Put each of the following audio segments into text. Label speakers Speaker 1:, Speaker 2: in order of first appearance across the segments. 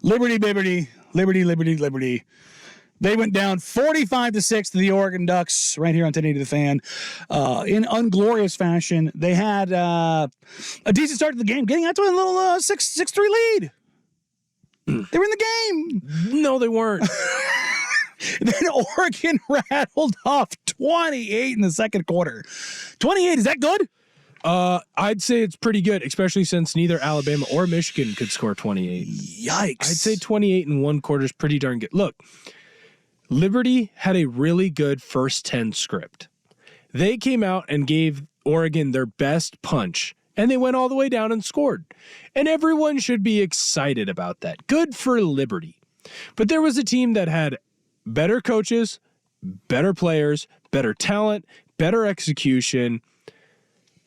Speaker 1: Liberty, Liberty, Liberty, Liberty, Liberty. They went down 45-6 to the Oregon Ducks right here on 1080 The Fan in unglorious fashion. They had a decent start to the game, getting out to a little 6-3 lead. They were in the game.
Speaker 2: No, they weren't.
Speaker 1: Then Oregon rattled off 28 in the second quarter. 28, is that good?
Speaker 2: I'd say it's pretty good, especially since neither Alabama or Michigan could score 28.
Speaker 1: Yikes.
Speaker 2: I'd say 28 in one quarter is pretty darn good. Look, Liberty had a really good first 10 script. They came out and gave Oregon their best punch, and they went all the way down and scored. And everyone should be excited about that. Good for Liberty. But there was a team that had better coaches, better players, better talent, better execution.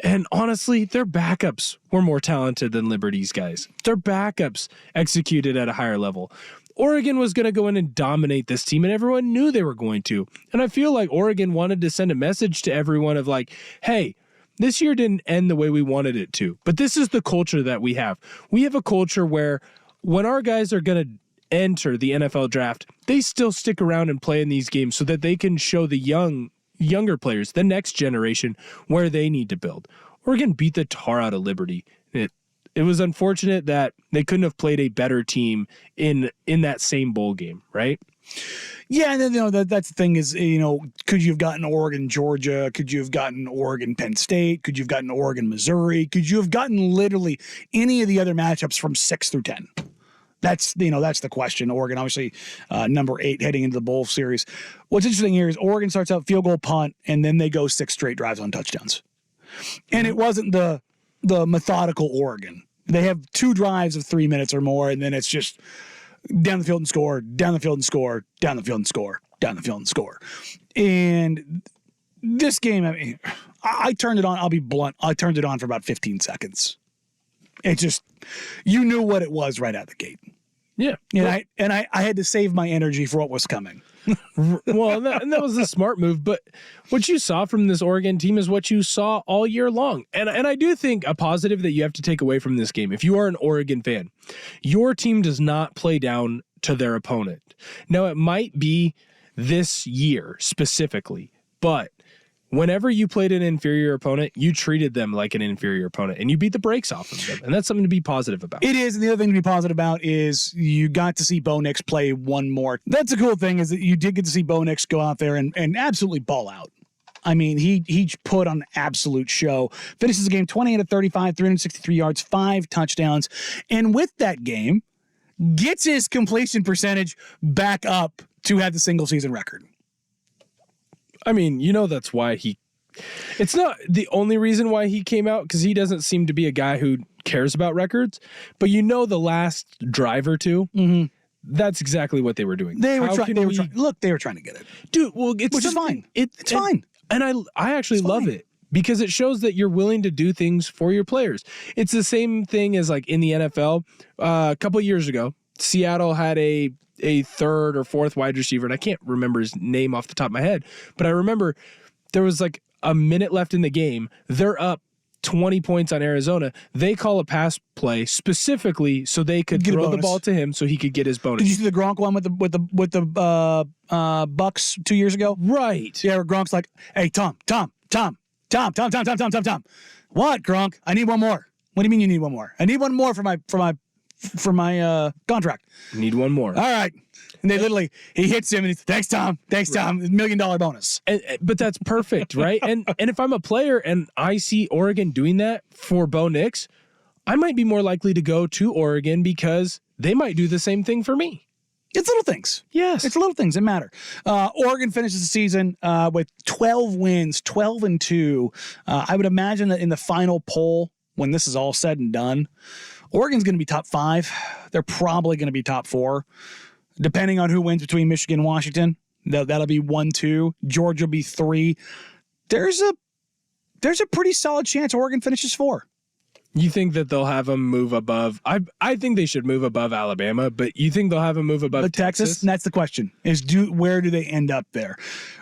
Speaker 2: And honestly, their backups were more talented than Liberty's guys. Their backups executed at a higher level. Oregon was going to go in and dominate this team, and everyone knew they were going to. And I feel like Oregon wanted to send a message to everyone of like, hey, this year didn't end the way we wanted it to. But this is the culture that we have. We have a culture where when our guys are going to enter the NFL draft, they still stick around and play in these games so that they can show the younger players, the next generation, where they need to build. Oregon beat the tar out of Liberty. It was unfortunate that they couldn't have played a better team in that same bowl game, right?
Speaker 1: Yeah, and then, that's the thing is, could you have gotten Oregon, Georgia? Could you have gotten Oregon, Penn State? Could you have gotten Oregon, Missouri? Could you have gotten literally any of the other matchups from 6 through 10? That's the question. Oregon, obviously, number 8 heading into the bowl series. What's interesting here is Oregon starts out field goal punt, and then they go 6 straight drives on touchdowns. And it wasn't the methodical Oregon. They have 2 drives of 3 minutes or more, and then it's just down the field and score, down the field and score, down the field and score, down the field and score. And this game, I mean, I turned it on. I'll be blunt. I turned it on for about 15 seconds. It just, you knew what it was right out the gate.
Speaker 2: Yeah.
Speaker 1: And I had to save my energy for what was coming.
Speaker 2: Well, that was a smart move. But what you saw from this Oregon team is what you saw all year long. And I do think a positive that you have to take away from this game, if you are an Oregon fan, your team does not play down to their opponent. Now, it might be this year specifically, but whenever you played an inferior opponent, you treated them like an inferior opponent, and you beat the brakes off of them. And that's something to be positive about.
Speaker 1: It is. And the other thing to be positive about is you got to see Bo Nix play one more. That's a cool thing, is that you did get to see Bo Nix go out there and absolutely ball out. I mean, he put on an absolute show. Finishes the game 28 of 35, 363 yards, 5 touchdowns. And with that game, gets his completion percentage back up to have the single season record.
Speaker 2: I mean, that's why it's not the only reason why he came out, because he doesn't seem to be a guy who cares about records, but the last drive or two, that's exactly what they were doing.
Speaker 1: They were trying to get it.
Speaker 2: Dude, well,
Speaker 1: which is fine. It's fine.
Speaker 2: And I actually love it because it shows that you're willing to do things for your players. It's the same thing as like in the NFL. A couple of years ago, Seattle had a 3rd or 4th wide receiver, and I can't remember his name off the top of my head, but I remember there was like a minute left in the game. They're up 20 points on Arizona. They call a pass play specifically so they could throw the ball to him so he could get his bonus.
Speaker 1: Did you see the Gronk one with the Bucks 2 years ago?
Speaker 2: Right.
Speaker 1: Yeah, where Gronk's like, "Hey, Tom. What, Gronk? I need one more." What do you mean you need one more? I need one more for my contract.
Speaker 2: Need one more.
Speaker 1: All right. And he hits him and he's, "Thanks, Tom. $1 million bonus."
Speaker 2: But that's perfect, right? And if I'm a player and I see Oregon doing that for Bo Nix, I might be more likely to go to Oregon because they might do the same thing for me.
Speaker 1: It's little things.
Speaker 2: Yes.
Speaker 1: It's little things that matter. Oregon finishes the season with 12 wins, 12-2. I would imagine that in the final poll, when this is all said and done, Oregon's going to be top 5. They're probably going to be top 4. Depending on who wins between Michigan and Washington, that'll be 1-2. Georgia will be 3. There's a pretty solid chance Oregon finishes 4.
Speaker 2: You think that they'll have them move above? I think they should move above Alabama, but you think they'll have them move above Texas?
Speaker 1: Texas? And that's the question, is where do they end up there?